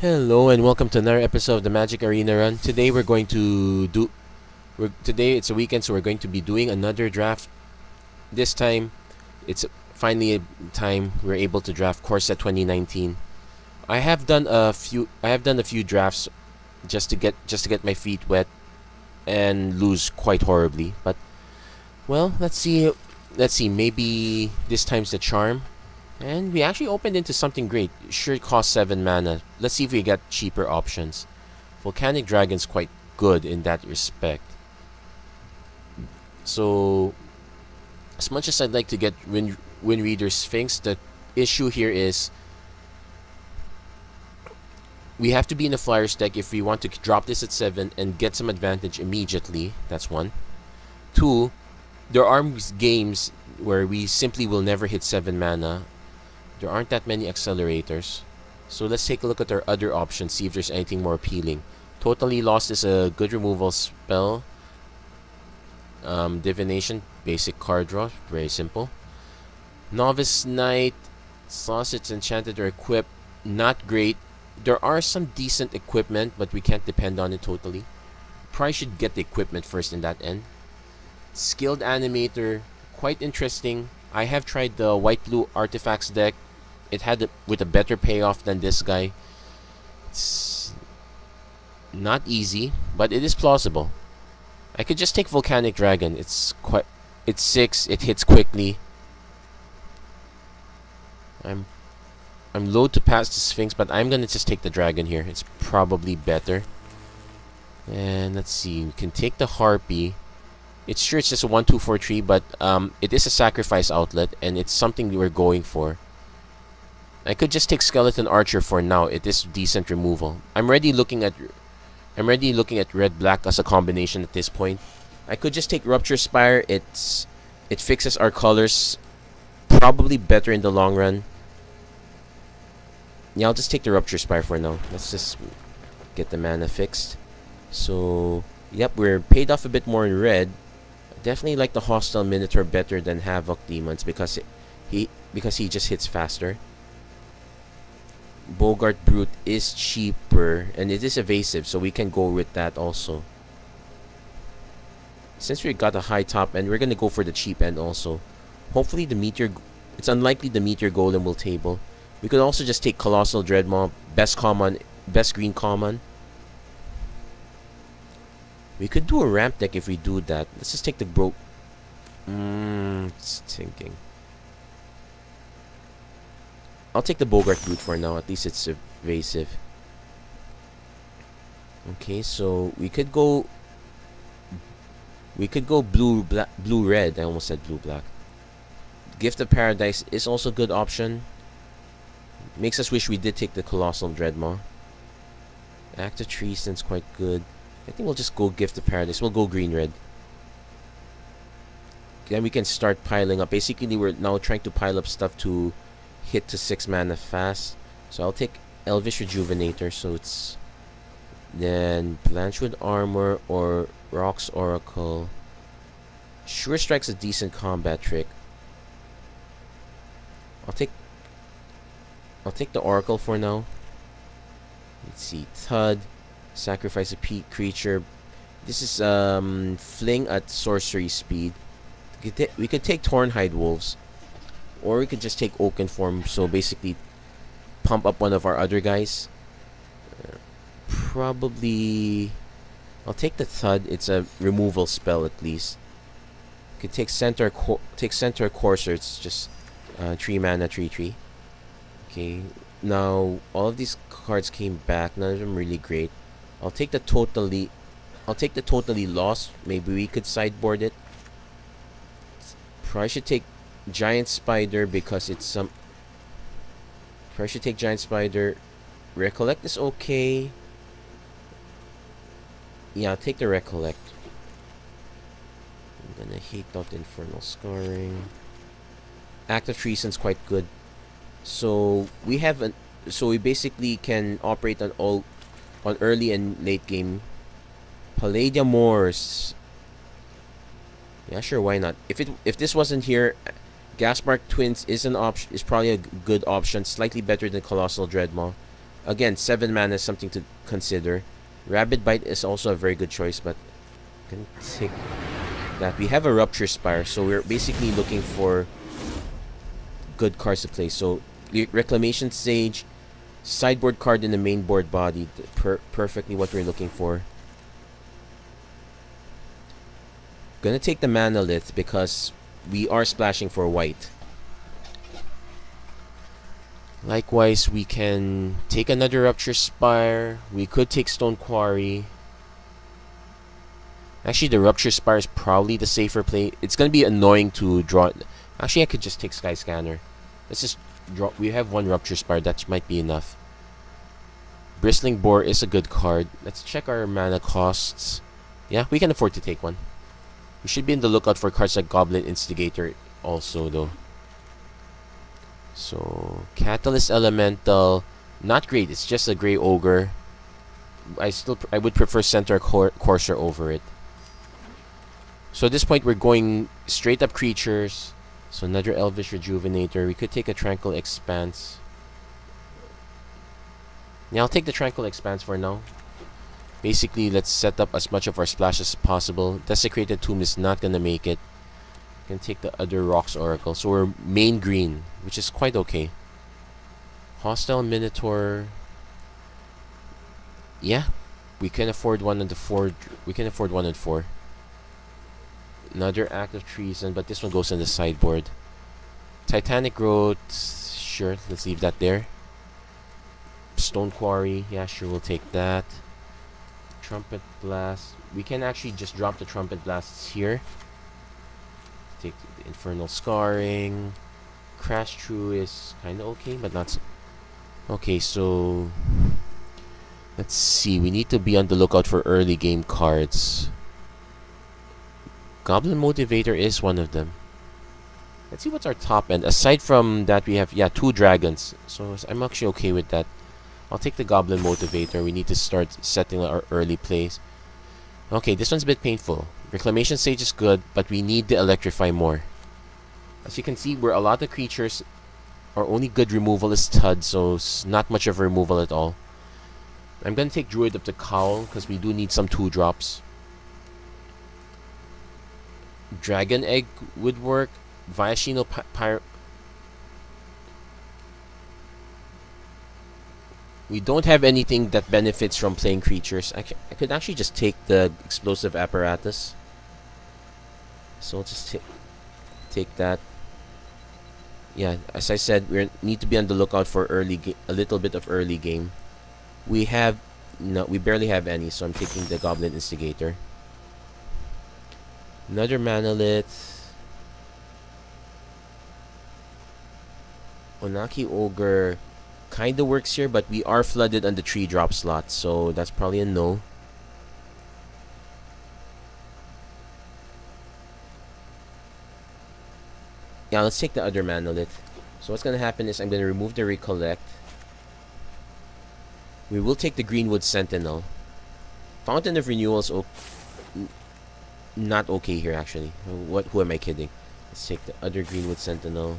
Hello and welcome to another episode of the Magic Arena Run. Today today it's a weekend, so we're going to be doing another draft. This time, it's finally a time we're able to draft Corset 2019. I have done a few drafts just to get my feet wet and lose quite horribly. But well, let's see. Maybe this time's the charm. And we actually opened into something great. Sure, it costs 7 mana. Let's see if we get cheaper options. Volcanic Dragon's quite good in that respect. So, as much as I'd like to get Wind Reader Sphinx, the issue here is we have to be in the Flyers deck if we want to drop this at 7 and get some advantage immediately. That's one. Two, there are games where we simply will never hit 7 mana. There aren't that many accelerators. So let's take a look at our other options, see if there's anything more appealing. Totally Lost is a good removal spell. Divination, basic card draw, very simple. Novice Knight, Sausage Enchanted or Equip, not great. There are some decent equipment, but we can't depend on it totally. Probably should get the equipment first in that end. Skilled Animator, quite interesting. I have tried the white-blue artifacts deck. It had with a better payoff than this guy. It's not easy, but it is plausible. I could just take Volcanic Dragon. It's 6. It hits quickly. I'm loath to pass the Sphinx, but I'm gonna just take the Dragon here. It's probably better. And let's see. We can take the Harpy. It's just a 1/2 tree, but it is a sacrifice outlet, and it's something we were going for. I could just take Skeleton Archer for now. It is decent removal. I'm already looking at red black as a combination at this point. I could just take Rupture Spire. It fixes our colors probably better in the long run. Yeah, I'll just take the Rupture Spire for now. Let's just get the mana fixed. So, yep, we're paid off a bit more in red. Definitely like the Hostile Minotaur better than Havoc Demons because he just hits faster. Bogart Brute is cheaper and it is evasive, so we can go with that also. Since we got a high top end, we're gonna go for the cheap end also. Hopefully the Meteor. It's unlikely the Meteor Golem will table. We could also just take Colossal Dreadmaw, best green common. We could do a ramp deck if we do that. Let's just take the it's thinking. I'll take the Bogart Brute for now. At least it's evasive. Okay, so we could go blue red. I almost said blue black. Gift of Paradise is also a good option. Makes us wish we did take the Colossal Dreadmaw. Act of Treason's quite good. I think we'll just go Gift of Paradise. We'll go green-red. Then we can start piling up. Basically, we're now trying to pile up stuff to hit to 6 mana fast. So I'll take Elvish Rejuvenator. So it's then Blanchwood Armor or Rock's Oracle. Sure Strike's a decent combat trick. I'll take the Oracle for now. Let's see. Thud. Sacrifice a creature. This is Fling at sorcery speed. We could take Tornhide Wolves. Or we could just take Oaken Form. So basically pump up one of our other guys. Probably I'll take the Thud. It's a removal spell at least. Could take Centaur Courser. It's just 3 mana 3/3. Okay. Now all of these cards came back. None of them really great. I'll take the Totally Lost. Maybe we could sideboard it. Probably should take Giant Spider because it's some. Probably should take Giant Spider. Recollect is okay. Yeah, I'll take the Recollect. I'm gonna hate out Infernal Scarring. Act of Treason's quite good. So we basically can operate on early and late game. Palladia-Mors. Yeah, sure, why not? If this wasn't here, Gasmark Twins is probably a good option, slightly better than Colossal Dreadmaw. Again, 7 mana is something to consider. Rabid Bite is also a very good choice, but I'm gonna take that. We have a Rupture Spire, so we're basically looking for good cards to play. So Reclamation Sage, sideboard card in the main board body, perfectly what we're looking for. Gonna take the Manolith because we are splashing for white. Likewise, we can take another Rupture Spire. We could take Stone Quarry. Actually, the Rupture Spire is probably the safer play. It's gonna be annoying to draw. Actually, I could just take Sky Scanner. Let's just draw. We have one Rupture Spire. That might be enough. Bristling Boar is a good card. Let's check our mana costs. Yeah, we can afford to take one. We should be in the lookout for cards like Goblin Instigator also, though. So, Catalyst Elemental, not great. It's just a Grey Ogre. I would prefer Centaur Courser over it. So at this point, we're going straight up creatures. So another Elvish Rejuvenator. We could take a Tranquil Expanse. Yeah, I'll take the Tranquil Expanse for now. Basically, let's set up as much of our splash as possible. Desecrated Tomb is not gonna make it. We can take the other Rocks Oracle. So we're main green, which is quite okay. Hostile Minotaur. Yeah, we can afford one on the 4. We can afford 1 and 4. Another Act of Treason, but this one goes on the sideboard. Titanic Growth, sure, let's leave that there. Stone Quarry, yeah, sure, we'll take that. Trumpet Blast. We can actually just drop the Trumpet Blasts here. Take the Infernal Scarring. Crash True is kind of okay, but not so. Okay, so let's see. We need to be on the lookout for early game cards. Goblin Motivator is one of them. Let's see what's our top end. Aside from that, we have, yeah, 2 dragons. So I'm actually okay with that. I'll take the Goblin Motivator. We need to start setting our early plays. Okay, this one's a bit painful. Reclamation Sage is good, but we need to electrify more. As you can see, we're a lot of creatures. Our only good removal is Tud, so it's not much of a removal at all. I'm going to take Druid of the Cowl, because we do need some 2-drops. Dragon Egg would work. Viashino Pyro. We don't have anything that benefits from playing creatures. I could actually just take the Explosive Apparatus. So I'll just take that. Yeah, as I said, we need to be on the lookout for a little bit of early game. We barely have any, so I'm taking the Goblin Instigator. Another Manolith. Onaki Ogre kinda works here, but we are flooded on the 3-drop slot, so that's probably a no. Yeah, let's take the other Manolith. So what's gonna happen is I'm gonna remove the Recollect. We will take the Greenwood Sentinel. Fountain of Renewal is not okay here, actually. Who am I kidding? Let's take the other Greenwood Sentinel.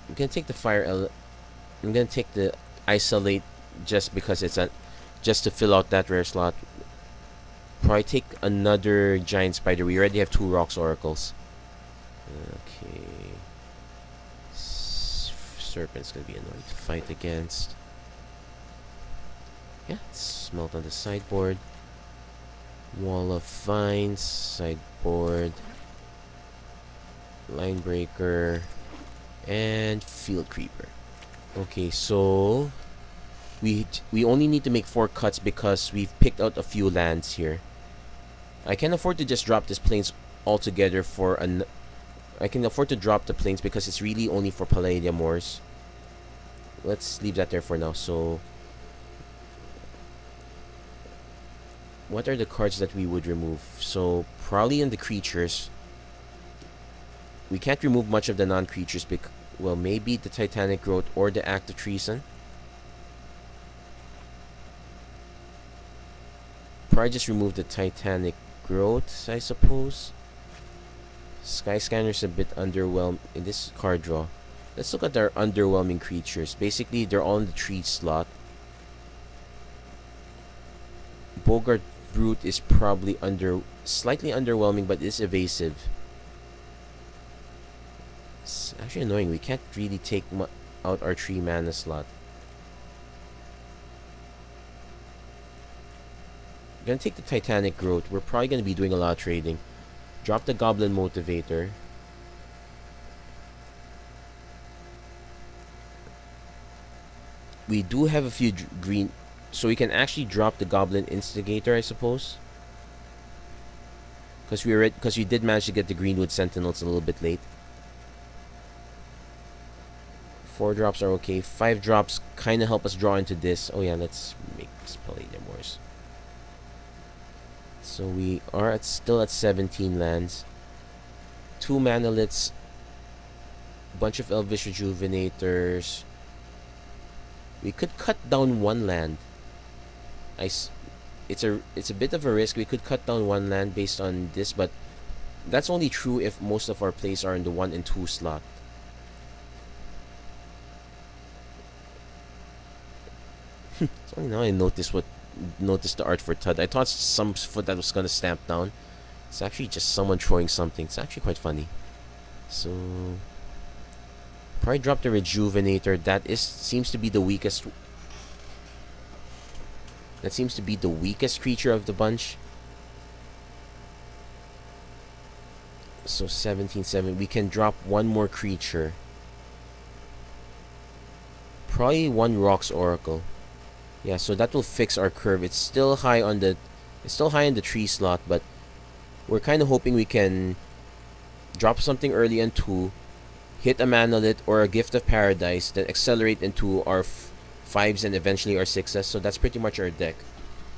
I'm gonna take the I'm gonna take the Isolate just because it's just to fill out that rare slot. Probably take another Giant Spider. We already have 2 Rocks Oracles. Okay. Serpent's gonna be annoying to fight against. Yeah, Smelt on the sideboard. Wall of Vines, sideboard. Linebreaker. And Field Creeper. Okay, so we only need to make 4 cuts because we've picked out a few lands here. I can afford to just drop this Plains altogether for I can afford to drop the Plains because it's really only for Palladia-Mors. Let's leave that there for now. So what are the cards that we would remove? So probably in the creatures. We can't remove much of the non-creatures because, well, maybe the Titanic Growth or the Act of Treason. Probably just remove the Titanic Growth, I suppose. Sky Scanner's a bit underwhelmed in this card draw. Let's look at our underwhelming creatures. Basically, they're all in the tree slot. Bogart Brute is probably slightly underwhelming, but is evasive. It's actually annoying. We can't really take out our 3 mana slot. We're gonna take the Titanic Growth. We're probably gonna be doing a lot of trading. Drop the Goblin Motivator. We do have a few green, so we can actually drop the Goblin Instigator, I suppose. Because we did manage to get the Greenwood Sentinels a little bit late. 4 drops are okay. 5 drops kind of help us draw into this. Oh yeah, let's make this Palladia-Mors. So we are still at 17 lands. 2 Manoliths. Bunch of Elvish Rejuvenators. We could cut down 1 land. It's a bit of a risk. We could cut down 1 land based on this, but that's only true if most of our plays are in the 1 and 2 slot. It's only now I noticed the art for Tud. I thought some foot that was gonna stamp down. It's actually just someone throwing something. It's actually quite funny. So probably drop the Rejuvenator. Seems to be the weakest. That seems to be the weakest creature of the bunch. So 17-7. We can drop 1 more creature. Probably 1 Rocks Oracle. Yeah, so that will fix our curve. It's still high in the tree slot, but we're kind of hoping we can drop something early on 2, hit a Manolith or a Gift of Paradise that accelerate into our 5s and eventually our 6s. So that's pretty much our deck.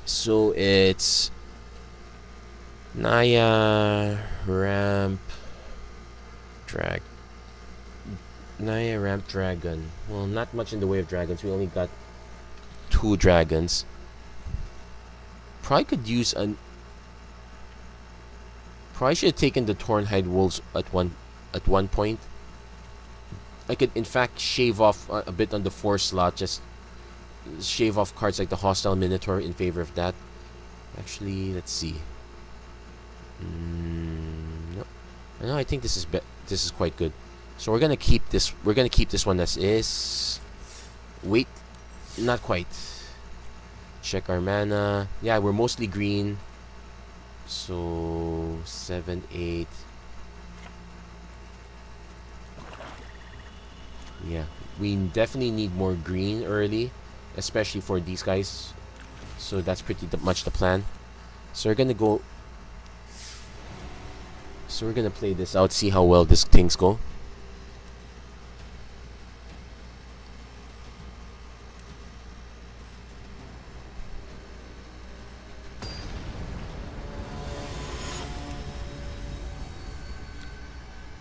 So it's Naya, Ramp, Dragon. Well, not much in the way of dragons. We only got 2 dragons. Probably could use probably should have taken the Tornhide Wolves at one point. I could in fact shave off a bit on the 4 slot, just shave off cards like the Hostile Minotaur in favor of that. Actually, let's see. No, I think this is quite good. So we're gonna keep this. We're gonna keep this one as is. Wait, not quite. Check our mana. Yeah, we're mostly green. So 7, 8. Yeah, we definitely need more green early, especially for these guys. So that's pretty much the plan. So we're gonna go. So we're gonna play this out, see how well things go.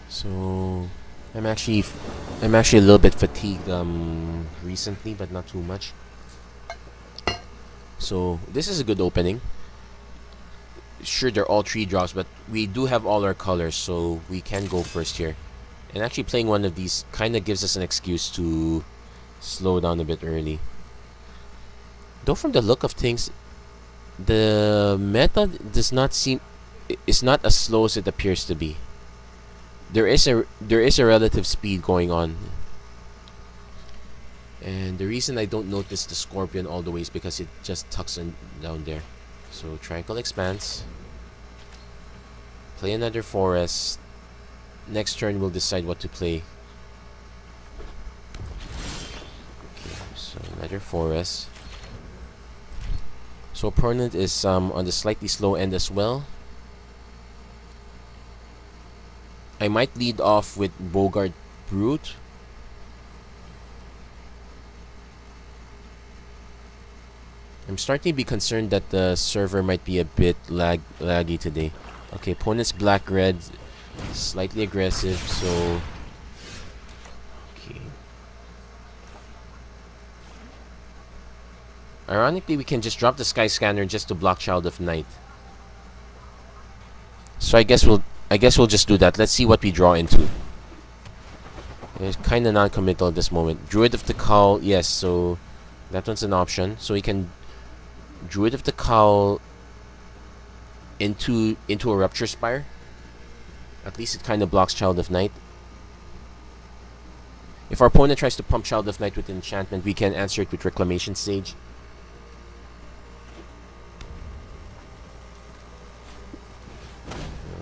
So I'm actually a little bit fatigued recently, but not too much. So this is a good opening. Sure, they're all 3 drops, but we do have all our colors, so we can go first here. And actually playing one of these kind of gives us an excuse to slow down a bit early. Though from the look of things, the meta is not as slow as it appears to be. There is a relative speed going on. And the reason I don't notice the Scorpion all the way is because it just tucks in down there. So Tranquil Expanse. Play another forest. Next turn we'll decide what to play. Okay, so another forest. So opponent is on the slightly slow end as well. I might lead off with Bogart Brute. I'm starting to be concerned that the server might be a bit laggy today. Okay, opponent's black-red, slightly aggressive, so... Okay. Ironically, we can just drop the Sky Scanner just to block Child of Night. So I guess we'll just do that. Let's see what we draw into. It's kind of non-committal at this moment. Druid of the Cowl, yes, so that one's an option. So he can Druid of the Cowl into a Rupture Spire. At least it kind of blocks Child of Night. If our opponent tries to pump Child of Night with enchantment, we can answer it with Reclamation Sage.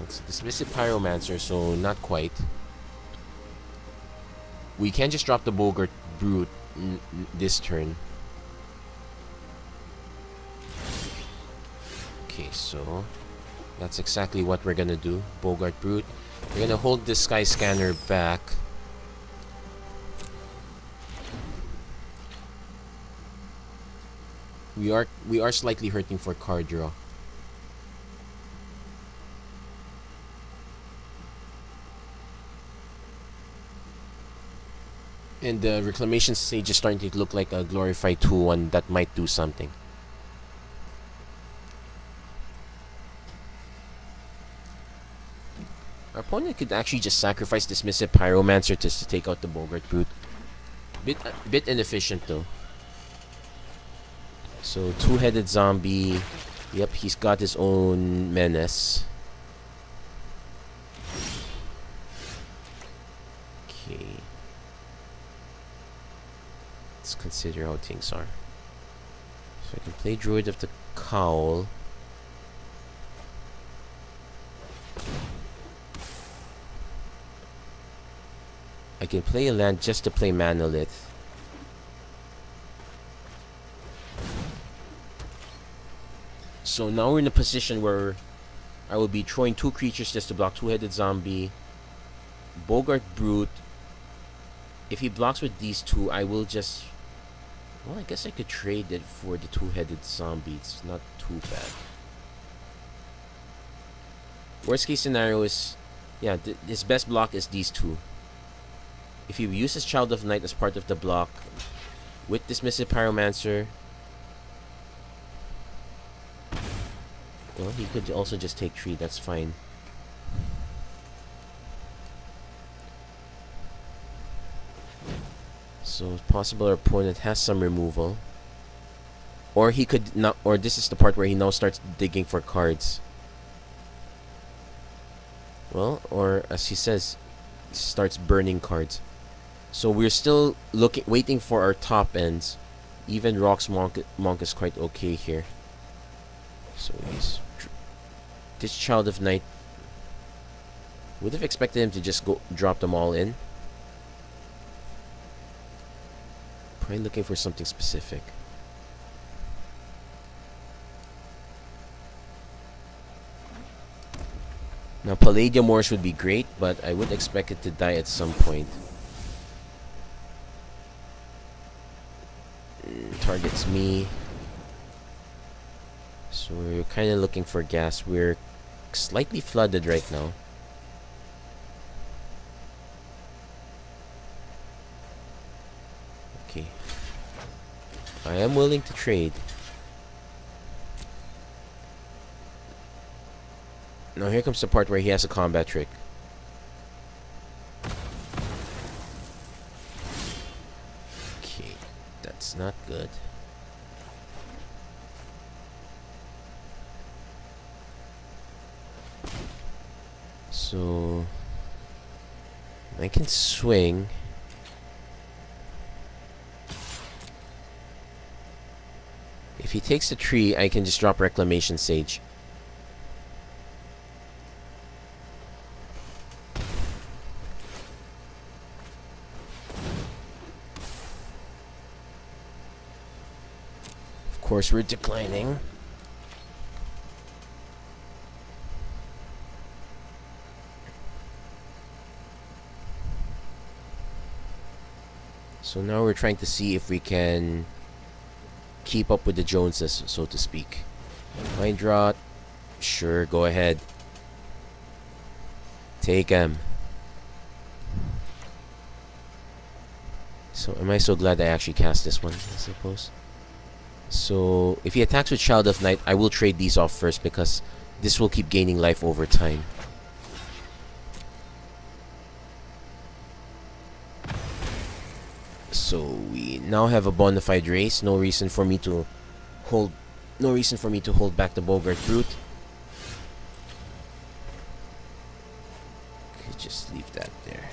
It's Dismissive Pyromancer, so not quite. We can just drop the Bogart Brute this turn. Okay, so that's exactly what we're gonna do. Bogart Brute. We're gonna hold this Sky Scanner back. We are slightly hurting for card draw. And the Reclamation Sage is starting to look like a glorified 2-1 that might do something. Our opponent could actually just sacrifice Dismissive Pyromancer just to take out the Bogart Brute. Bit inefficient though. So two-headed zombie. Yep, he's got his own menace. Okay. Let's consider how things are. So I can play Druid of the Cowl. I can play a land just to play Manolith. So now we're in a position where I will be throwing 2 creatures just to block two-headed zombie, Bogart Brute. If he blocks with these 2, I will just... Well, I guess I could trade it for the two-headed zombie. It's not too bad. Worst case scenario is... Yeah, his best block is these 2. If he uses Child of Night as part of the block, with Dismissive Pyromancer... Well, he could also just take 3, that's fine. So it's possible our opponent has some removal. Or he could not, or this is the part where he now starts digging for cards. Well, or as he says, starts burning cards. So we're still waiting for our top ends. Even Rock's Monk is quite okay here. So he's... This Child of Night... Would have expected him to just drop them all in. Probably looking for something specific. Now Palladia-Mors would be great, but I would expect it to die at some point. Targets me. So we're kind of looking for gas. We're slightly flooded right now. Okay. I am willing to trade. Now here comes the part where he has a combat trick. Okay, that's not good. So I can swing. If he takes the tree, I can just drop Reclamation Sage. Of course, we're declining. So now we're trying to see if we can keep up with the Joneses, so to speak. Mind Rot. Sure, go ahead. Take him. So am I so glad I actually cast this one, I suppose. So if he attacks with Child of Night, I will trade these off first because this will keep gaining life over time. So we now have a bona fide race. No reason for me to hold back the Bogart Brute. Could just leave that there.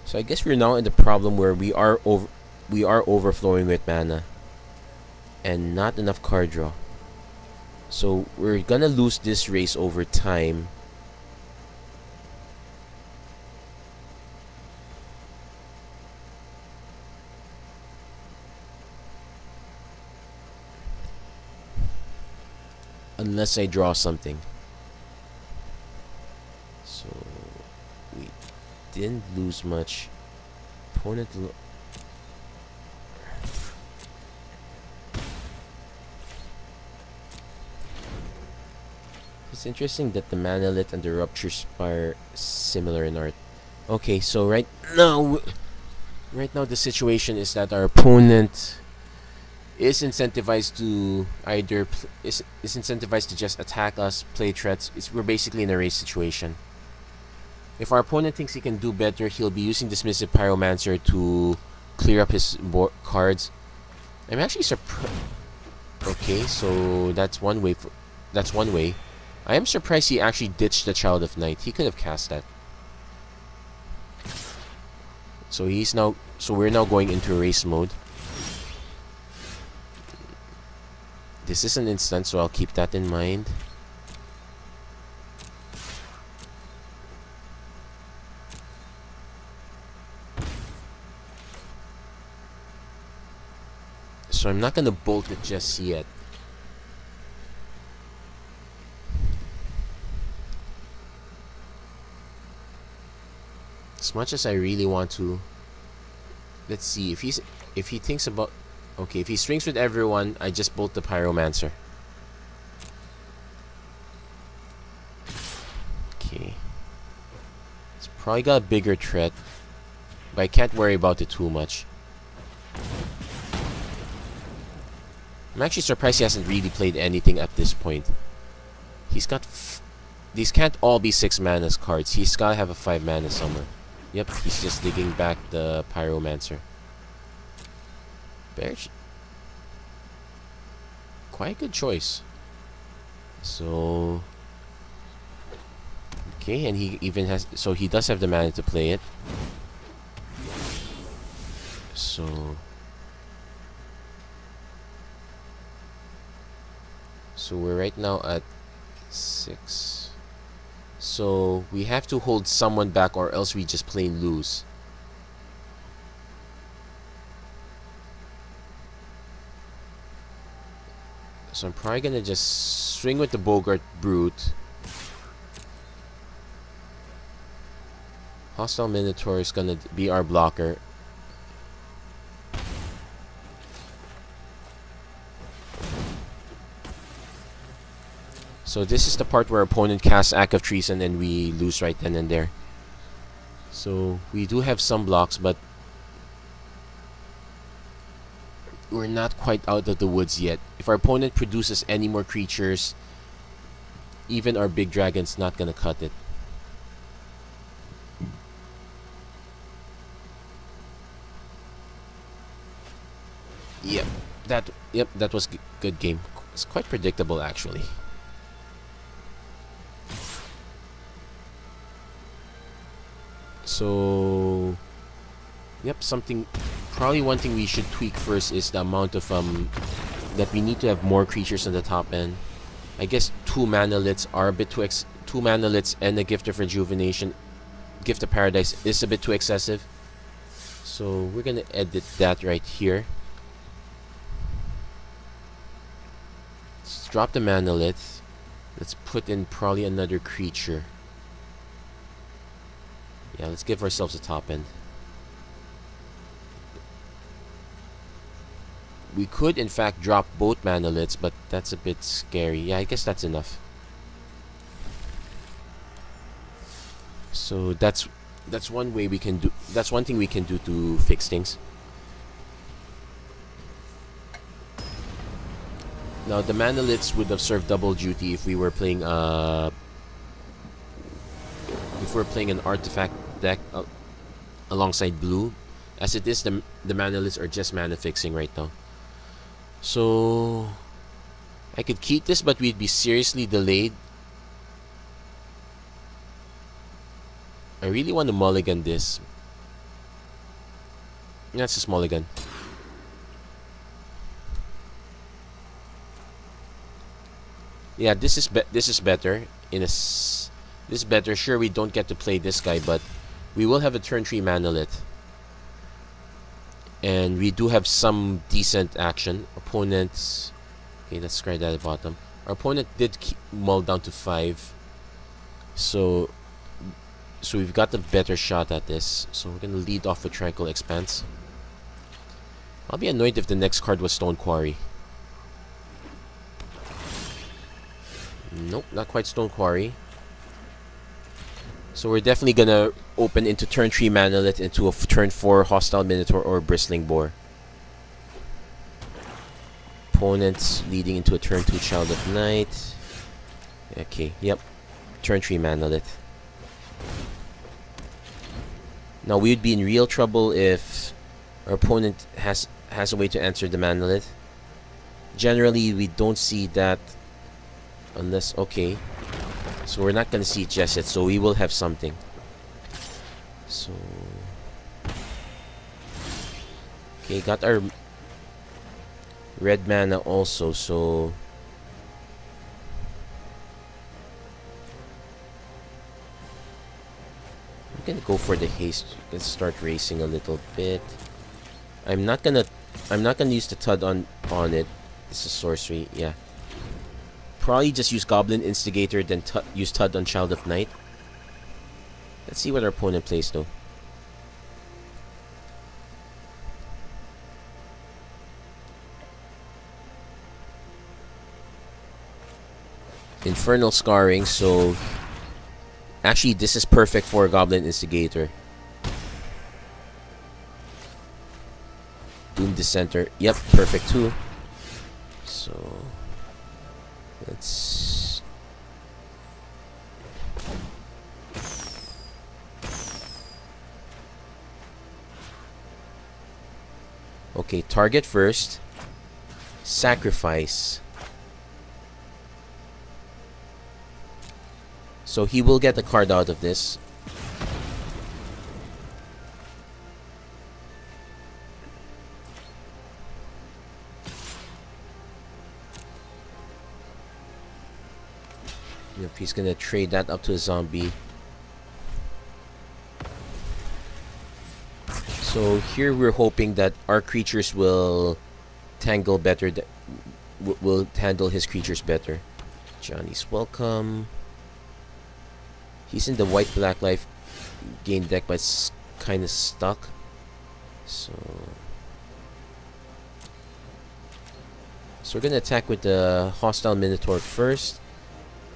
So I guess we're now in the problem where we are overflowing with mana and not enough card draw. So we're gonna lose this race over time. Unless I draw something. So we didn't lose much. Opponent it's interesting that the Manolith and the Rupture Spire are similar in art. Okay, so right now the situation is that our opponent is incentivized to either is incentivized to just attack us, play threats. We're basically in a race situation. If our opponent thinks he can do better, he'll be using Dismissive Pyromancer to clear up his cards. I'm actually surprised. Okay, so that's one way. I am surprised he actually ditched the Child of Night. He could have cast that. So we're now going into race mode. This is an instant, so I'll keep that in mind. So I'm not gonna bolt it just yet. As much as I really want to. Let's see if he thinks about. Okay, if he strings with everyone, I just bolt the Pyromancer. Okay. It's probably got a bigger threat, but I can't worry about it too much. I'm actually surprised he hasn't really played anything at this point. He's got... these can't all be 6 mana cards. He's gotta have a 5 mana somewhere. Yep, he's just digging back the Pyromancer. Quite a good choice. So... okay, and he even has... so he does have the mana to play it. So we're right now at 6. So we have to hold someone back or else we just plain lose. So I'm probably gonna just swing with the Bogart Brute. Hostile Minotaur is gonna be our blocker. So this is the part where opponent casts Act of Treason and we lose right then and there. So we do have some blocks, but we're not quite out of the woods yet. If our opponent produces any more creatures, even our big dragon's not gonna cut it. Yep, that was good game. It's quite predictable actually. So, yep, probably one thing we should tweak first is the amount of, that we need to have more creatures on the top end. I guess 2 Manoliths are a bit too 2 Manoliths and a Gift of Rejuvenation, Gift of Paradise is a bit too excessive. So, we're gonna edit that right here. Let's drop the Manolith. Let's put in probably another creature. Yeah, let's give ourselves a top end. We could, in fact, drop both Manoliths, but that's a bit scary. Yeah, I guess that's enough. So that's one way we can do. That's one thing we can do to fix things. Now the Manoliths would have served double duty if we were playing an artifact deck. alongside blue. As it is, the mana lists are just mana fixing right now. So I could keep this, but we'd be seriously delayed. I really want to mulligan this. That's just mulligan. Yeah, this is better. This is better. Sure, we don't get to play this guy, but we will have a turn 3 Manalit. And we do have some decent action. Opponents... Okay, let's scry that at the bottom. Our opponent did mull down to 5. So we've got a better shot at this. So we're going to lead off with Tranquil Expanse. I'll be annoyed if the next card was Stone Quarry. Nope, not quite Stone Quarry. So we're definitely gonna open into turn 3 Manalit into a turn 4 Hostile Minotaur or Bristling Boar. Opponents leading into a turn 2 Child of Night. Okay, yep. Turn 3 Manalit. Now we would be in real trouble if our opponent has a way to answer the Manalit. Generally, we don't see that unless... Okay. So we're not going to see it just yet, so we will have something. So... Okay, got our red mana also, so... I'm going to go for the haste. Let's start racing a little bit. I'm not gonna use the TUD on it. This is sorcery, yeah. Probably just use Goblin Instigator, then use TUD on Child of Night. Let's see what our opponent plays though. Infernal Scarring, so... Actually, this is perfect for Goblin Instigator. Doom Dissenter. Yep, perfect too. So... Let's... Okay, target first. Sacrifice. So he will get the card out of this. Yep, he's gonna trade that up to a zombie. So here we're hoping that our creatures will tangle better, will handle his creatures better. Johnny's welcome. He's in the white-black life gain deck, but it's kind of stuck. So we're gonna attack with the Hostile Minotaur first.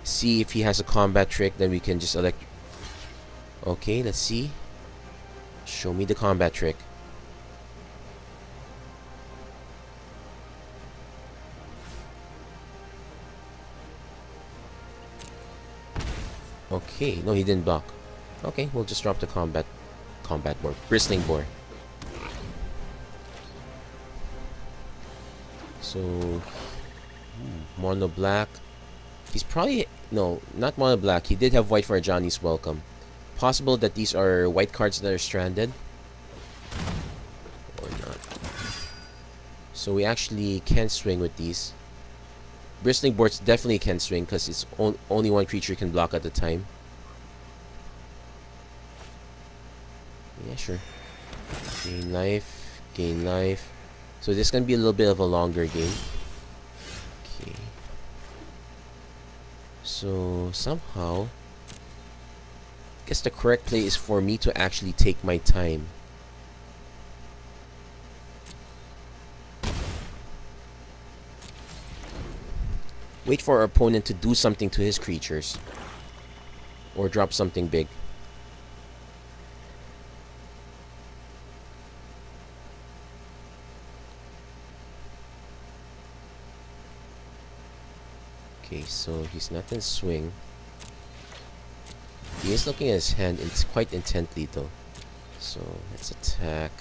See if he has a combat trick, then we can just elect... Okay, let's see. Show me the combat trick. Okay, no, he didn't block. Okay, we'll just drop the combat board. Bristling Boar. So, mono black. He's probably... No, not mono black. He did have white for a Johnny's welcome. Possible that these are white cards that are stranded. Or not. So we actually can swing with these. Bristling Boards definitely can swing because it's only one creature can block at a time. Yeah, sure. Gain life. Gain life. So this is going to be a little bit of a longer game. Okay. So somehow, I guess the correct play is for me to actually take my time. Wait for our opponent to do something to his creatures. Or drop something big. Okay, so he's not in swing. He is looking at his hand quite intently though. So let's attack.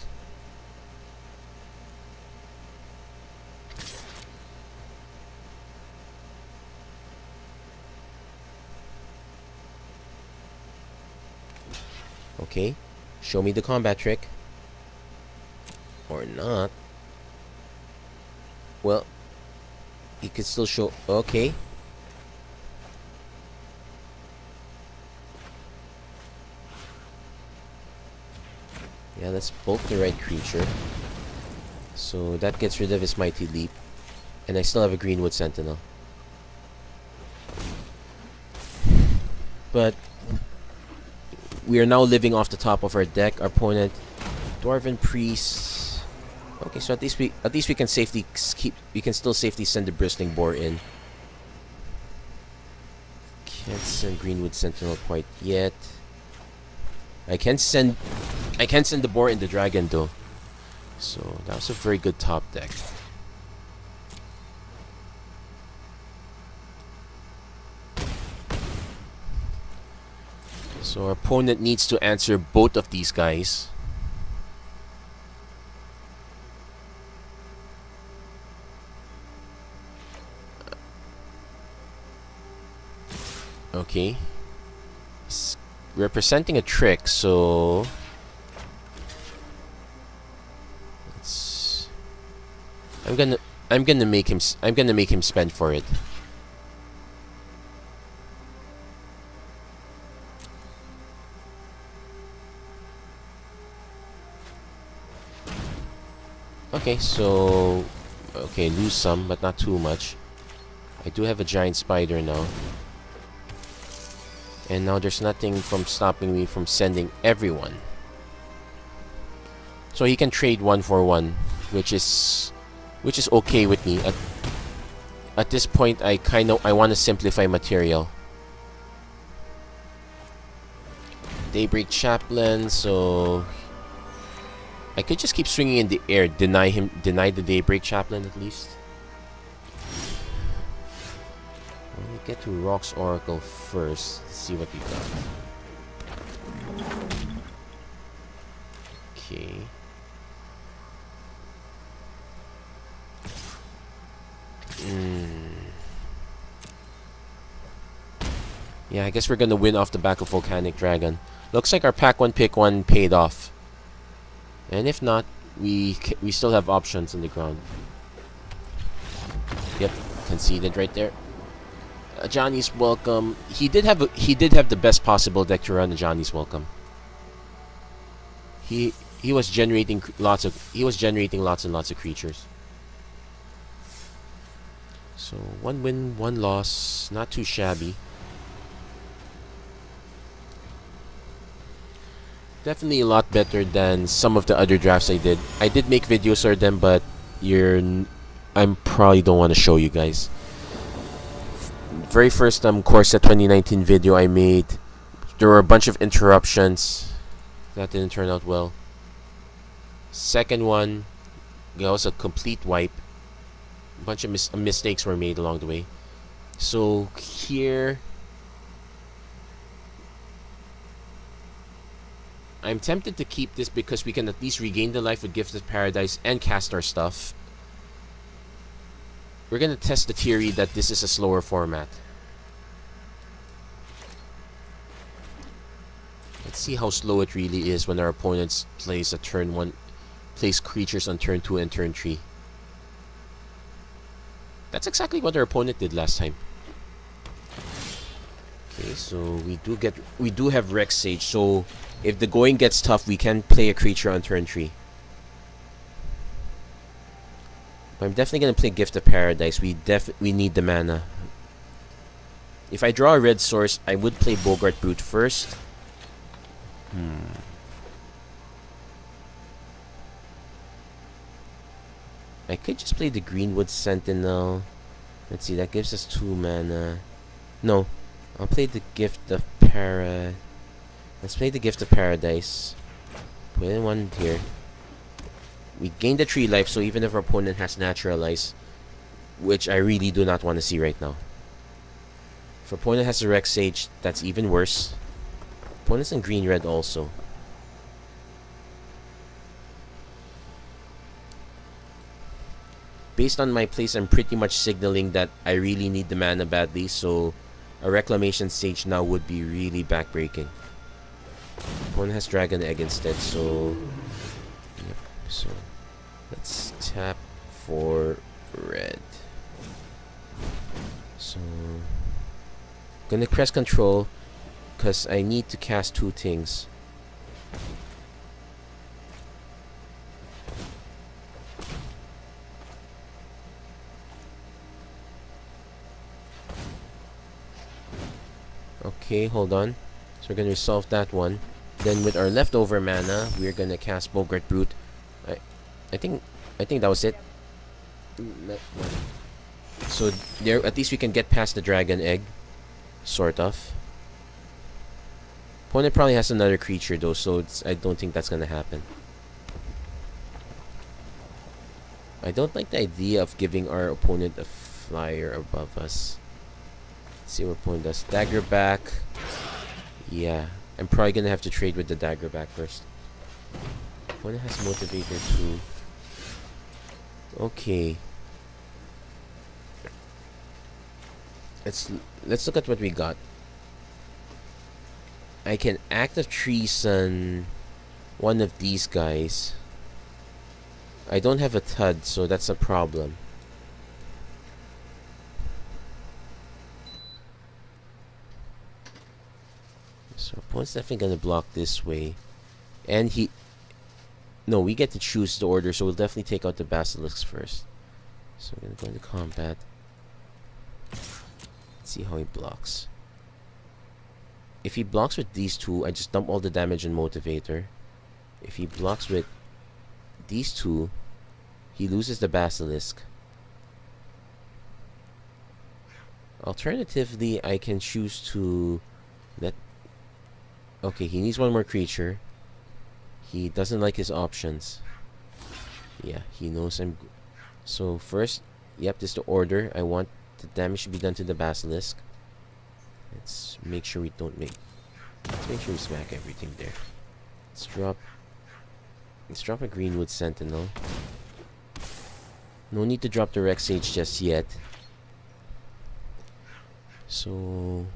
Okay, show me the combat trick. Or not. Well, you could still show. Okay. Yeah, let's bulk the right creature. So that gets rid of his Mighty Leap. And I still have a Greenwood Sentinel. But we are now living off the top of our deck. Our opponent, Dwarven Priest. Okay, so at least we can safely keep. We can still safely send the Bristling Boar in. Can't send Greenwood Sentinel quite yet. I can send the Boar in the Dragon though. So that was a very good top deck. So our opponent needs to answer both of these guys. Okay. He's representing a trick, so let's, I'm gonna make him spend for it. Okay, so lose some, but not too much. I do have a giant spider now. And now there's nothing from stopping me from sending everyone. So he can trade 1 for 1, which is okay with me. At this point, I want to simplify material. Daybreak Chaplain, so I could just keep swinging in the air, deny the Daybreak Chaplain at least. Let me get to Rock's Oracle first. Let's see what we got. Okay. Yeah, I guess we're gonna win off the back of Volcanic Dragon. Looks like our pack 1 pick 1 paid off. And if not, we still have options on the ground. Yep, conceded right there. Johnny's Welcome. He did have the best possible deck to run. Johnny's Welcome. He was generating lots and lots of creatures. So 1 win, 1 loss, not too shabby. Definitely a lot better than some of the other drafts I did. I did make videos for them, but I probably don't want to show you guys. Very first Corset 2019 video I made, there were a bunch of interruptions. That didn't turn out well. Second one, that was a complete wipe. A bunch of mistakes were made along the way. So here, I'm tempted to keep this because we can at least regain the life with Gift of Paradise and cast our stuff. We're gonna test the theory that this is a slower format. Let's see how slow it really is when our opponents plays creatures on turn 2 and turn 3. That's exactly what our opponent did last time. Okay, so we do have Rex Sage, so if the going gets tough, we can play a creature on turn 3. But I'm definitely gonna play Gift of Paradise. We need the mana. If I draw a red source, I would play Bogart Brute first. I could just play the Greenwood Sentinel. Let's see, that gives us 2 mana. No, I'll play the Gift of Let's play the Gift of Paradise. Put in 1 here. We gain the 3 life, so even if our opponent has Naturalize, which I really do not want to see right now. If our opponent has a Rex Sage, that's even worse. Opponent's in green-red also. based on my place, I'm pretty much signaling that I really need the mana badly, so a reclamation stage now would be really backbreaking. Opponent has Dragon Egg instead, so yep. So let's tap for red. So gonna press control because I need to cast two things. Okay, hold on. So we're gonna resolve that one. Then with our leftover mana, we're gonna cast Bogart Brute. I think that was it. So there, at least we can get past the Dragon Egg, sort of. Opponent probably has another creature though, so I don't think that's gonna happen. I don't like the idea of giving our opponent a flyer above us. Let's see what opponent does. Dagger back. Yeah, I'm probably gonna have to trade with the dagger back first. Opponent has motivator too. Okay. Let's look at what we got. I can Act of Treason one of these guys. I don't have a TUD, so that's a problem. So opponent's definitely gonna block this way. And no, we get to choose the order, so we'll definitely take out the Basilisk first. So we're gonna go into combat. Let's see how he blocks. If he blocks with these two, I just dump all the damage and motivator. If he blocks with these two, he loses the Basilisk. Alternatively, I can choose to let... Okay, he needs one more creature. He doesn't like his options. Yeah, he knows I'm... So first, yep, this is the order. I want the damage to be done to the Basilisk. Let's make sure we don't make... Let's make sure we smack everything there. Let's drop a Greenwood Sentinel. No need to drop the Rex Sage just yet. So...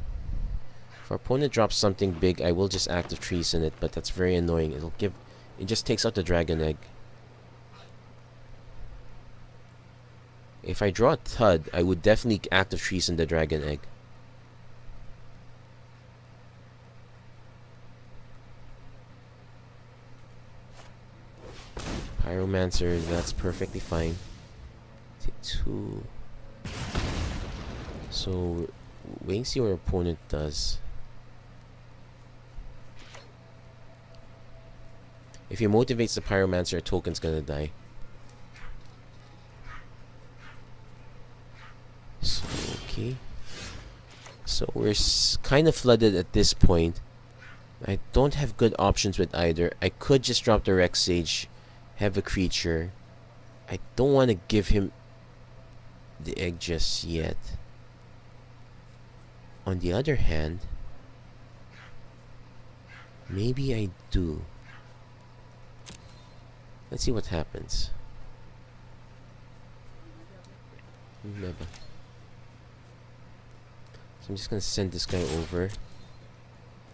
if our opponent drops something big, I will just Act of Treason it, but that's very annoying. It just takes out the Dragon Egg. If I draw a TUD, I would definitely Act of Treason the Dragon Egg. Pyromancer, that's perfectly fine. Take two. So, waiting to see what our opponent does. If he motivates the Pyromancer, a token's gonna die. So, okay. So we're kind of flooded at this point. I don't have good options with either. I could just drop the Rex Sage, have a creature. I don't want to give him the egg just yet. On the other hand, maybe I do. Let's see what happens. Never. So I'm just gonna send this guy over.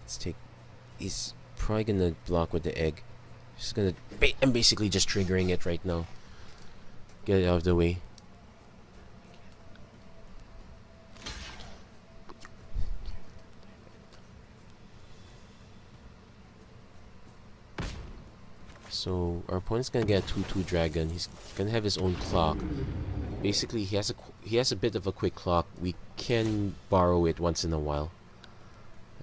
Let's take... He's probably gonna block with the egg. Just gonna... I'm basically just triggering it right now. Get it out of the way. So our opponent's gonna get a 2/2 dragon. He's gonna have his own clock. Basically, he has a bit of a quick clock. We can borrow it once in a while.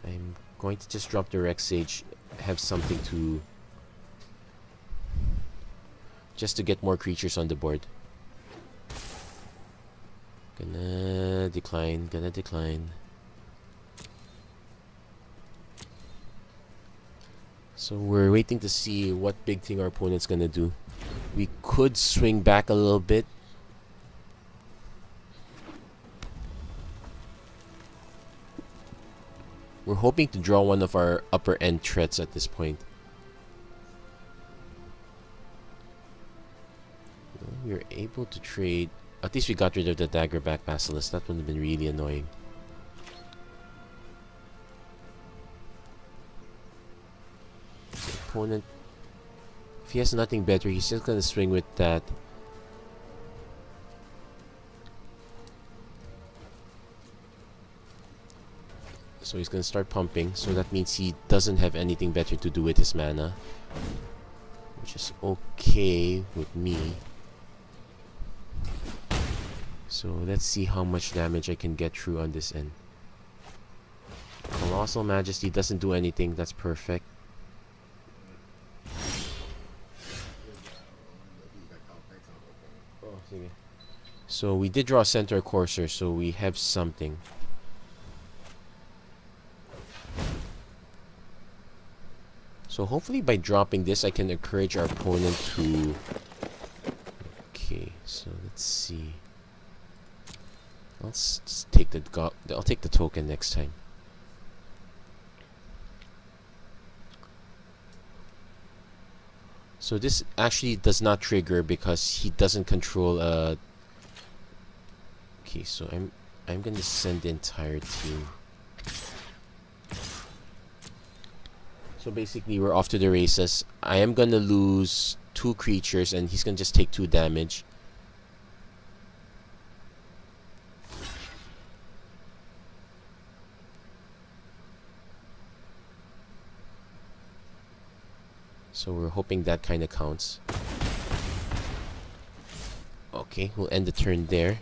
I'm going to just drop the Rex Sage, have something to... just to get more creatures on the board. Gonna decline, So we're waiting to see what big thing our opponent's gonna do. We could swing back a little bit. We're hoping to draw one of our upper end threats at this point. we were able to trade. At least we got rid of the dagger back Basilisk. That would have been really annoying. The opponent, if he has nothing better, he's just gonna swing with that. So he's gonna start pumping. So that means he doesn't have anything better to do with his mana, which is okay with me. So let's see how much damage I can get through on this end. Colossal Majesty doesn't do anything. That's perfect. So we did draw a Centaur Courser, so we have something. So hopefully by dropping this, I can encourage our opponent to... Okay, so let's see. I'll take the token next time. So this actually does not trigger because he doesn't control okay, so I'm gonna send the entire team. So basically we're off to the races. I am gonna lose 2 creatures and he's gonna just take 2 damage. So we're hoping that kind of counts. Okay, we'll end the turn there.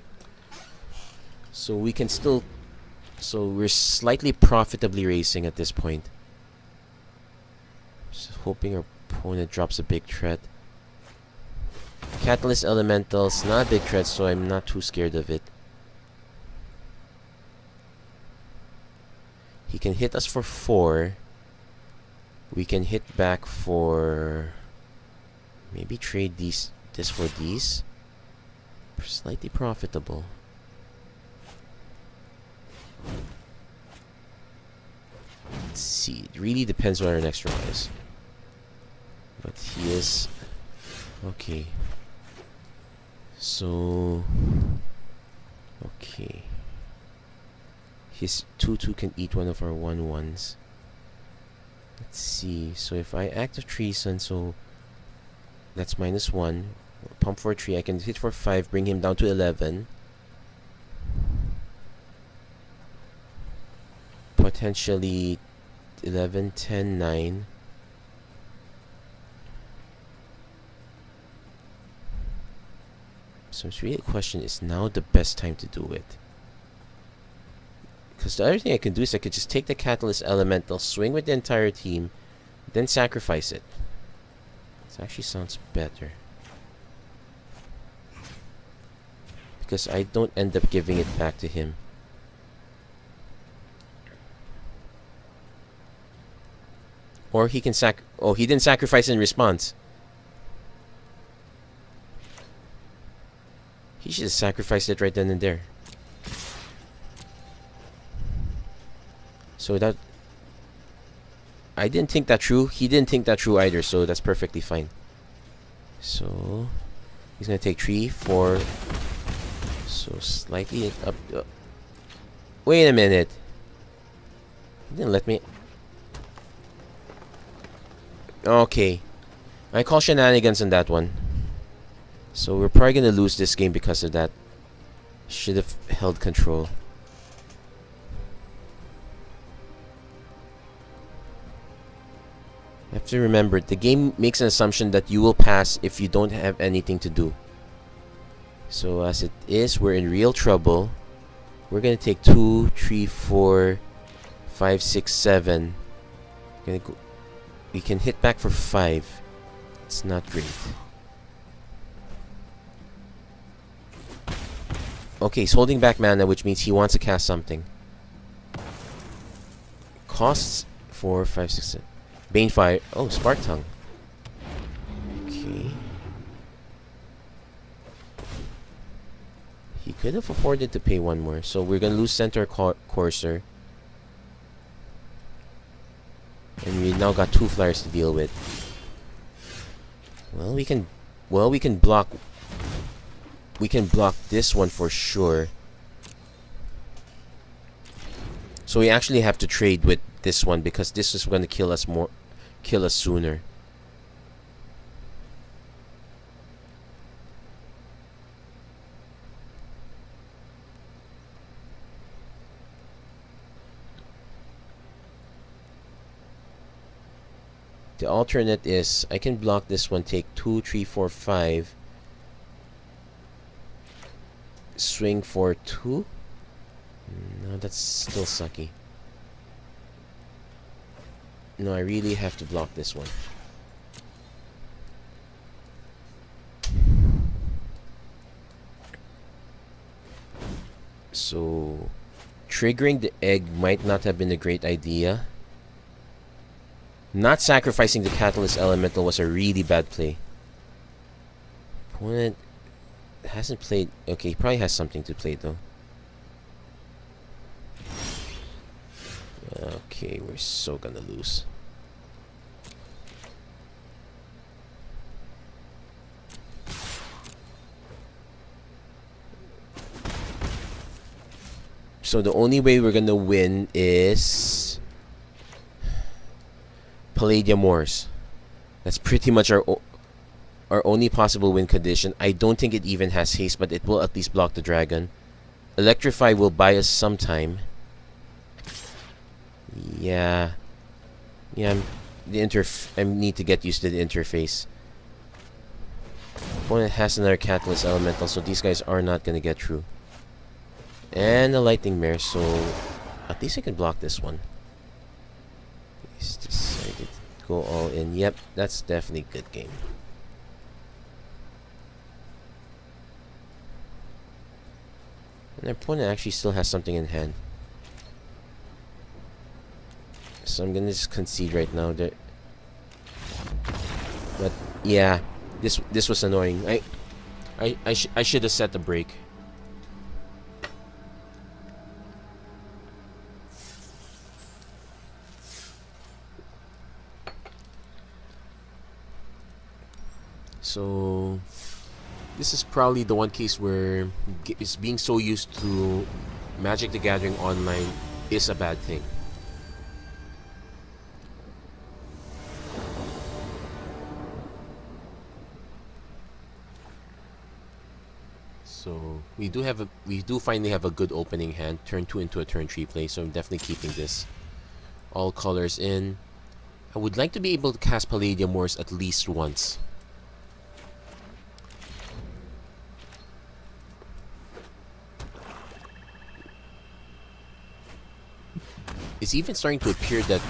So we can still... So we're slightly profitably racing at this point. Just hoping our opponent drops a big threat. Catalyst Elemental's not a big threat, so I'm not too scared of it. He can hit us for 4. We can hit back for... Maybe trade this for these. Slightly profitable. Let's see. It really depends what our next draw is. But he is... Okay. So... Okay. His 2/2 can eat one of our 1/1s. Let's see. So if I active Treason, so that's -1. Pump for 3. I can hit for 5, bring him down to 11. Potentially 11, 10, 9. So it's really a question, is now the best time to do it? Because the other thing I can do is I could just take the Catalyst Elemental, swing with the entire team, then sacrifice it. This actually sounds better. Because I don't end up giving it back to him. Or he can oh, he didn't sacrifice in response. He should have sacrificed it right then and there. So that... I didn't think that through. He didn't think that through either, so that's perfectly fine. So... He's gonna take 3, 4... So slightly up... wait a minute! He didn't let me... Okay. I call shenanigans on that one. So we're probably gonna lose this game because of that. Should have held control. You have to remember, the game makes an assumption that you will pass if you don't have anything to do. So as it is, we're in real trouble. We're gonna take 2, 3, 4, 5, 6, 7. Gonna go. We can hit back for 5. It's not great. Okay, he's holding back mana, which means he wants to cast something. Costs 4, 5, 6, 7. Banefire. Oh, Spark Tongue. Okay. He could have afforded to pay 1 more. So we're gonna lose Centaur Courser. And we now got 2 flyers to deal with. Well, we can block we can block this one for sure. So we actually have to trade with this one because this is going to kill us sooner. The alternate is I can block this one, take 2, 3, 4, 5, swing for 2. No, that's still sucky. No, I really have to block this one. So, triggering the egg might not have been a great idea. Not sacrificing the Catalyst Elemental was a really bad play. Opponent hasn't played... Okay, he probably has something to play though. Okay, we're so gonna lose. So the only way we're gonna win is Palladia-Mors. That's pretty much our only possible win condition. I don't think it even has haste, but it will at least block the dragon. Electrify will buy us some time. Yeah. I need to get used to the interface. Opponent has another Catalyst Elemental, so these guys are not gonna get through. And a Lightning Mare, so at least I can block this one. He's decided to go all in. Yep, that's definitely a good game. And our opponent actually still has something in hand. So I'm gonna just concede right now. But yeah, this was annoying. I should have set the break. So this is probably the one case where being so used to Magic the Gathering online is a bad thing. So we do finally have a good opening hand. Turn 2 into a turn 3 play, so I'm definitely keeping this. All colors in. I would like to be able to cast Palladia-Mors at least once. It's even starting to appear that...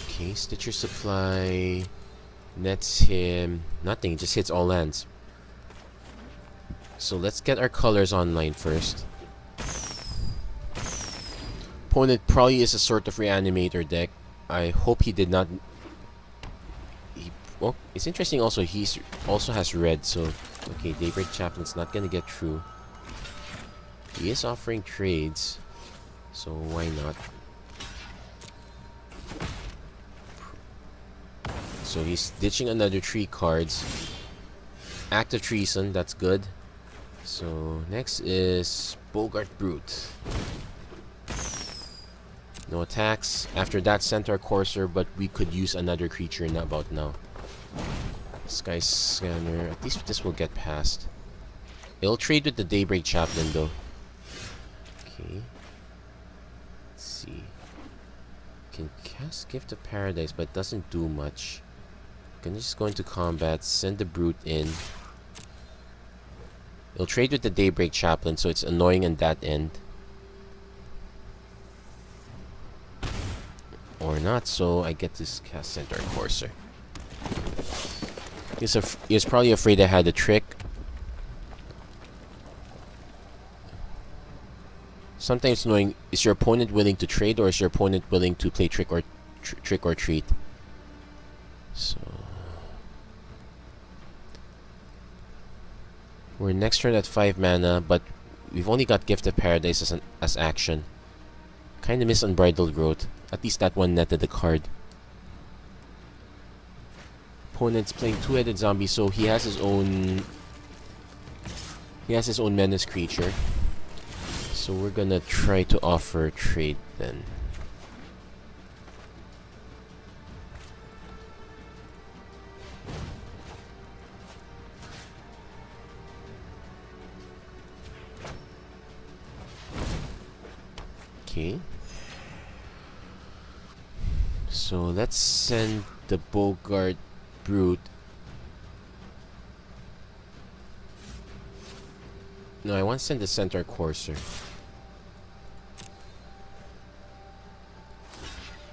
Okay, Stitcher Supply nets him nothing, just hits all lands. So let's get our colors online first. Opponent probably is a sort of reanimator deck. I hope he did not... Well, it's interesting also, he's also has red, so... Okay, Daybreak Chaplain's not gonna get through. He is offering trades, so why not? So he's ditching another 3 cards. Active Treason, that's good. So next is Bogart Brute. No attacks. After that, Centaur Courser, but we could use another creature about now. Sky Scanner. At least this will get past. It'll trade with the Daybreak Chaplain though. Okay. Let's see. Can cast Gift of Paradise, but it doesn't do much. Can just go into combat, send the Brute in. It'll trade with the Daybreak Chaplain, so it's annoying on that end. Or not, so I get to cast Centaur Courser. He's probably afraid I had a trick. Sometimes annoying, is your opponent willing to trade, or is your opponent willing to play trick or treat? So we're next turn at 5 mana, but we've only got Gift of Paradise as action. Kinda miss Unbridled Growth. At least that one netted the card. Opponent's playing 2-headed zombie, so he has his own He has his own menace creature. So we're gonna try to offer a trade then. Okay. So let's send the Bogart Brute. No, I want to send the Centaur Courser.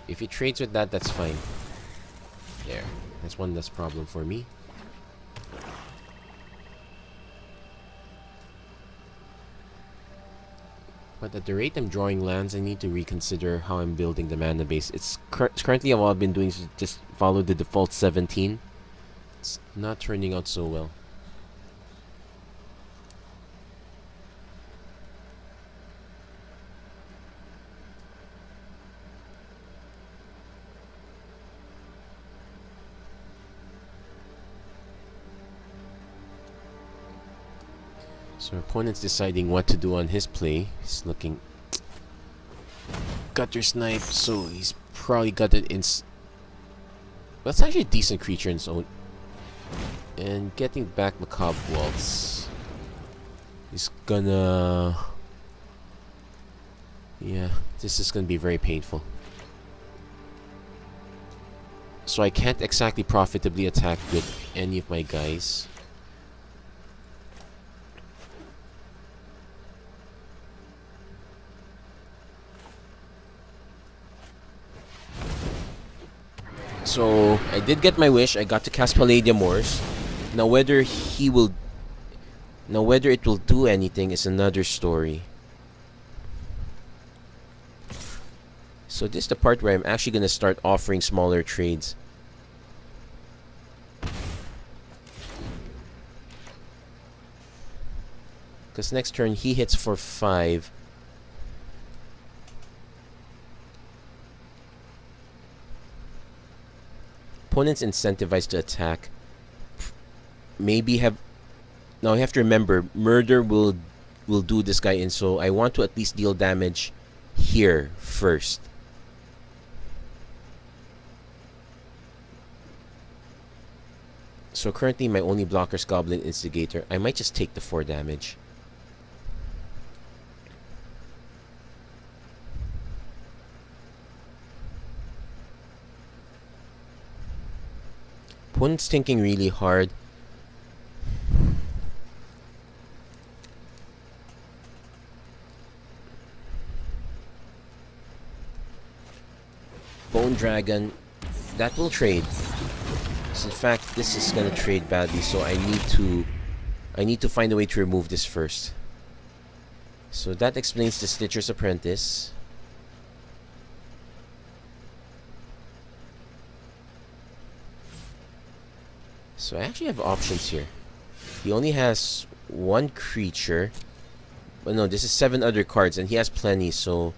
If he trades with that, that's fine. There. That's one less problem for me. But at the rate I'm drawing lands, I need to reconsider how I'm building the mana base. It's currently all I've been doing is just follow the default 17. It's not turning out so well. So opponent's deciding what to do on his play. He's looking gutter snipe, so he's probably got it in. That's actually a decent creature in its own. And getting back Macabre Waltz. He's gonna. Yeah, this is gonna be very painful. So I can't exactly profitably attack with any of my guys. So I did get my wish. I got to cast Palladia-Mors. Now whether it will do anything is another story. So this is the part where I'm actually gonna start offering smaller trades. Because next turn he hits for 5. Opponent's incentivized to attack. Maybe have. Now I have to remember, murder will do this guy in, so I want to at least deal damage here first. So currently my only blocker is Goblin Instigator. I might just take the 4 damage. Opponent's thinking really hard. Bone Dragon, that will trade. So in fact, this is gonna trade badly, so I need to find a way to remove this first. So that explains the Stitcher's Apprentice. So I actually have options here. He only has 1 creature. But no, this is 7 other cards, and he has plenty, so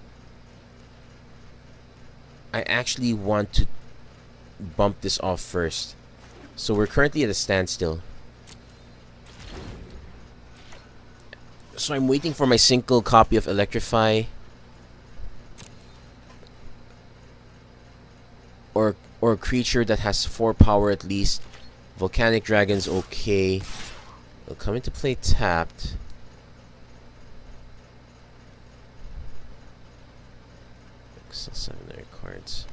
I actually want to bump this off first. So we're currently at a standstill. So I'm waiting for my single copy of Electrify. Or a creature that has 4 power at least. Volcanic Dragon's okay. It'll come into play tapped. So 7 other cards.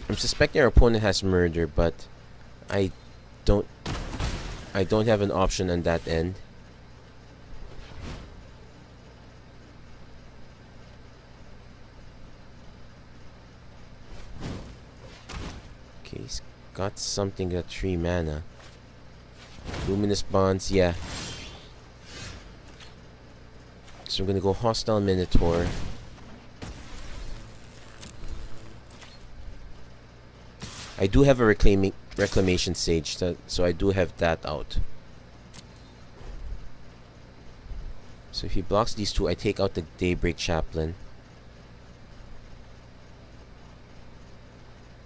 I'm suspecting our opponent has murder, but I don't have an option on that end. Okay, he's got something at 3 mana. Luminous Bonds, yeah. So I'm gonna go Hostile Minotaur. I do have a Reclamation Sage, so I do have that out. So if he blocks these 2, I take out the Daybreak Chaplain.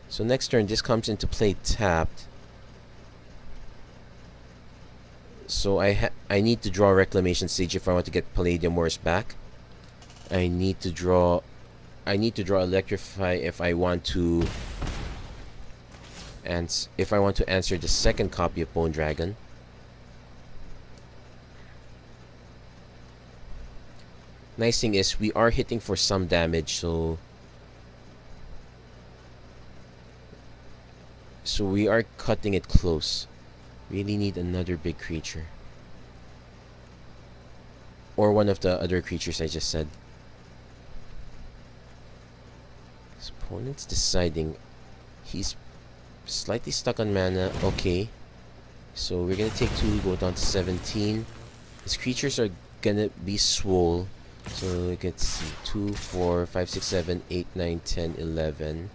So next turn, this comes into play tapped. So I need to draw Reclamation Sage if I want to get Palladia-Mors back. I need to draw Electrify if I want to answer the second copy of Bone Dragon. Nice thing is we are hitting for some damage, so we are cutting it close. Really need another big creature. Or one of the other creatures I just said. His opponent's deciding. He's slightly stuck on mana. Okay. So we're gonna take 2, go down to 17. His creatures are gonna be swole. So we can see 2, 4, 5, 6, 7, 8, 9, 10, 11.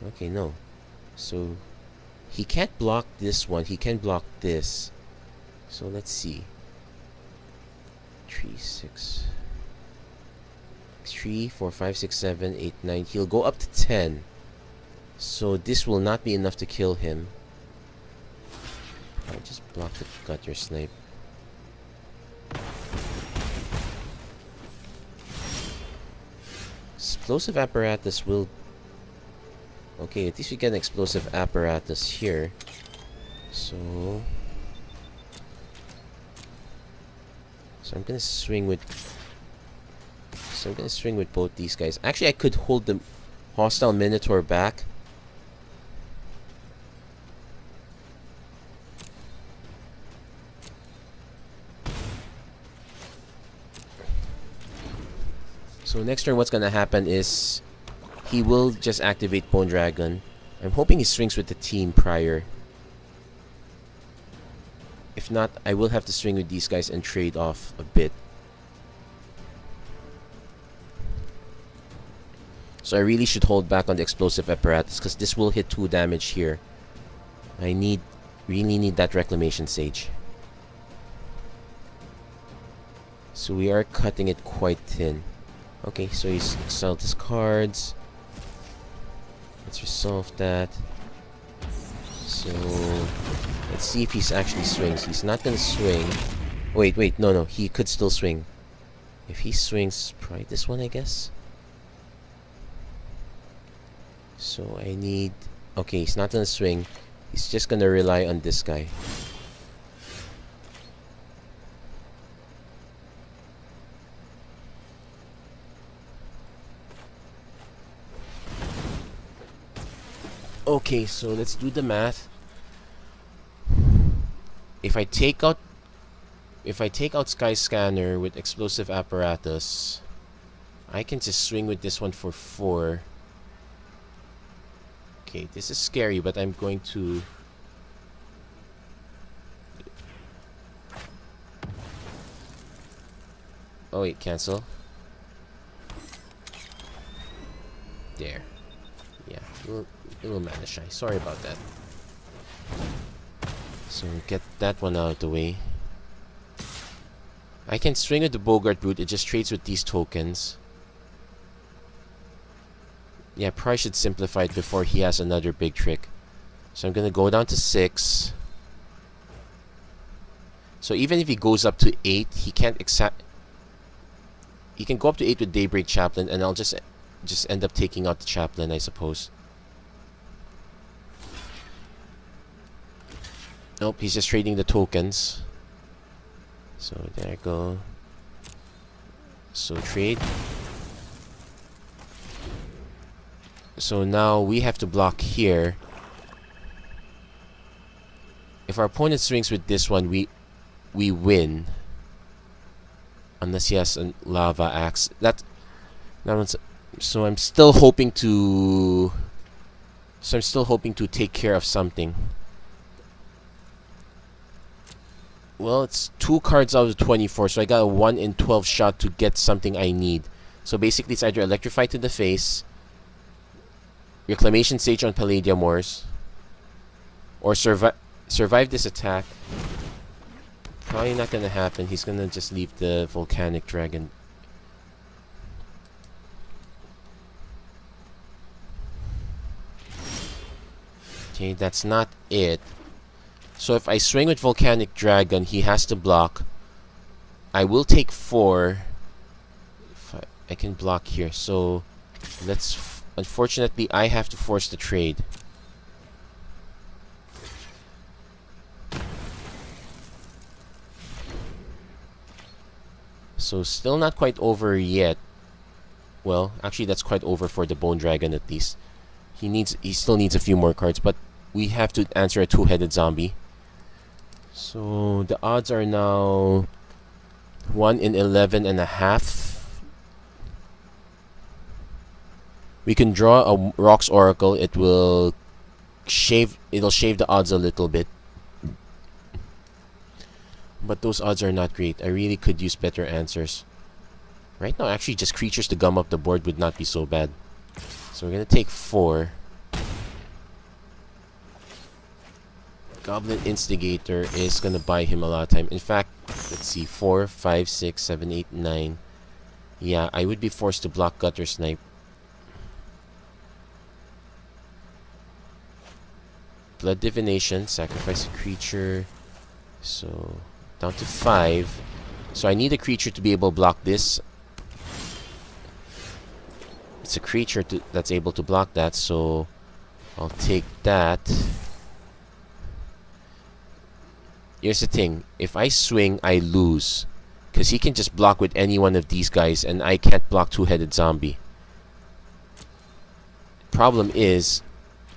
Okay, no. So he can't block this one. He can block this. So let's see. 3, 6. 3, 4, 5, 6, 7, 8, 9. He'll go up to 10. So this will not be enough to kill him. I just blocked the Gutter Snipe. Explosive Apparatus will... Okay, at least we get an Explosive Apparatus here. So I'm gonna swing with... both these guys. Actually, I could hold the Hostile Minotaur back. So next turn, what's gonna happen is he will just activate Bone Dragon. I'm hoping he swings with the team prior. If not, I will have to swing with these guys and trade off a bit. So I really should hold back on the Explosive Apparatus because this will hit 2 damage here. I really need that Reclamation Sage. So we are cutting it quite thin. Okay, so he's exiled his cards. Let's resolve that. So let's see if he's actually swings. He's not gonna swing. Wait, no, he could still swing. If he swings, probably this one, I guess. So I need... Okay, he's not gonna swing. He's just gonna rely on this guy. Okay, so let's do the math. If I take out Sky Scanner with Explosive Apparatus, I can just swing with this one for 4. Okay, this is scary, but I'm going to... Oh wait, cancel. There. Yeah, a little mana shy. Sorry about that. So get that one out of the way. I can swing with the Bogart Brute. It just trades with these tokens. Yeah, probably should simplify it before he has another big trick. So I'm gonna go down to 6. So even if he goes up to 8, he can't he can go up to 8 with Daybreak Chaplain, and I'll just end up taking out the Chaplain, I suppose. Nope, he's just trading the tokens. So there I go. So trade. So now we have to block here. If our opponent swings with this one, we win. Unless he has a Lava Axe. That one's... So I'm still hoping to... take care of something. Well, it's 2 cards out of 24, so I got a 1 in 12 shot to get something I need. So basically, it's either Electrify to the face, Reclamation Sage on Palladia-Mors, or survive this attack. Probably not gonna happen. He's gonna just leave the Volcanic Dragon. Okay, that's not it. So if I swing with Volcanic Dragon, he has to block. I will take 4. If I can block here. So let's... Unfortunately, I have to force the trade. So still not quite over yet. Well, actually that's quite over for the Bone Dragon at least. He still needs a few more cards, but we have to answer a 2-headed zombie. So the odds are now 1 in 11 and a half. We can draw a Rocks Oracle. It'll shave the odds a little bit. But those odds are not great. I really could use better answers. Right now, actually, just creatures to gum up the board would not be so bad. So we're going to take 4. Goblin Instigator is going to buy him a lot of time. In fact, let's see. 4, 5, 6, 7, 8, 9. Yeah, I would be forced to block Gutter Snipe. Blood Divination. Sacrifice a creature. So... down to 5. So I need a creature to be able to block this. It's a creature that's able to block that, so I'll take that. Here's the thing. If I swing, I lose. Because he can just block with any one of these guys, and I can't block 2-headed zombie. Problem is,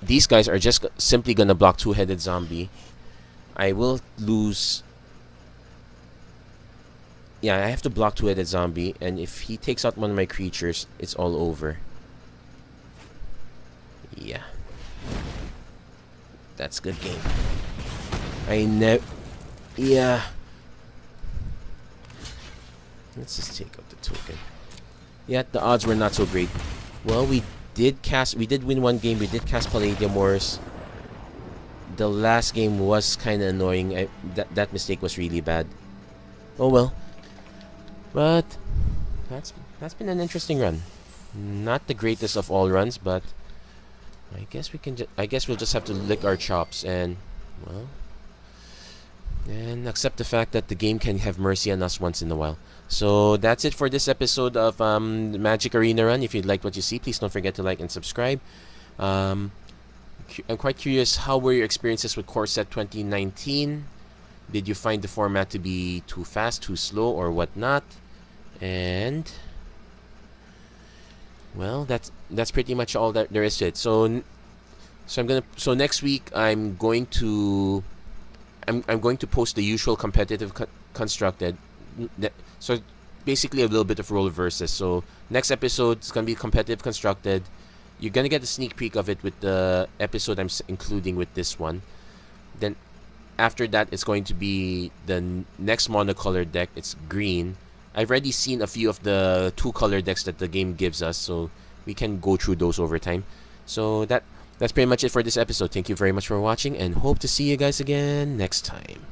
these guys are just simply going to block 2-headed zombie. I will lose... Yeah, I have to block 2-headed zombie, and if he takes out one of my creatures, it's all over. Yeah. That's good game. Yeah. Let's just take out the token. Yeah, the odds were not so great. Well, we did win one game. We did cast Palladia-Mors. The last game was kind of annoying. That mistake was really bad. Oh well. But that's been an interesting run. Not the greatest of all runs, but I guess we'll just have to lick our chops and accept the fact that the game can have mercy on us once in a while. So that's it for this episode of Magic Arena Run. If you liked what you see, please don't forget to like and subscribe. I'm quite curious, how were your experiences with Core Set 2019? Did you find the format to be too fast, too slow, or whatnot? And well, that's pretty much all that there is to it. So next week I'm going to post the usual competitive constructed. So basically a little bit of role versus. So next episode is gonna be competitive constructed. You're gonna get a sneak peek of it with the episode I'm including with this one. Then after that, it's going to be the next monocolored deck. It's green. I've already seen a few of the 2-color decks that the game gives us, so we can go through those over time. So that's pretty much it for this episode. Thank you very much for watching, and hope to see you guys again next time.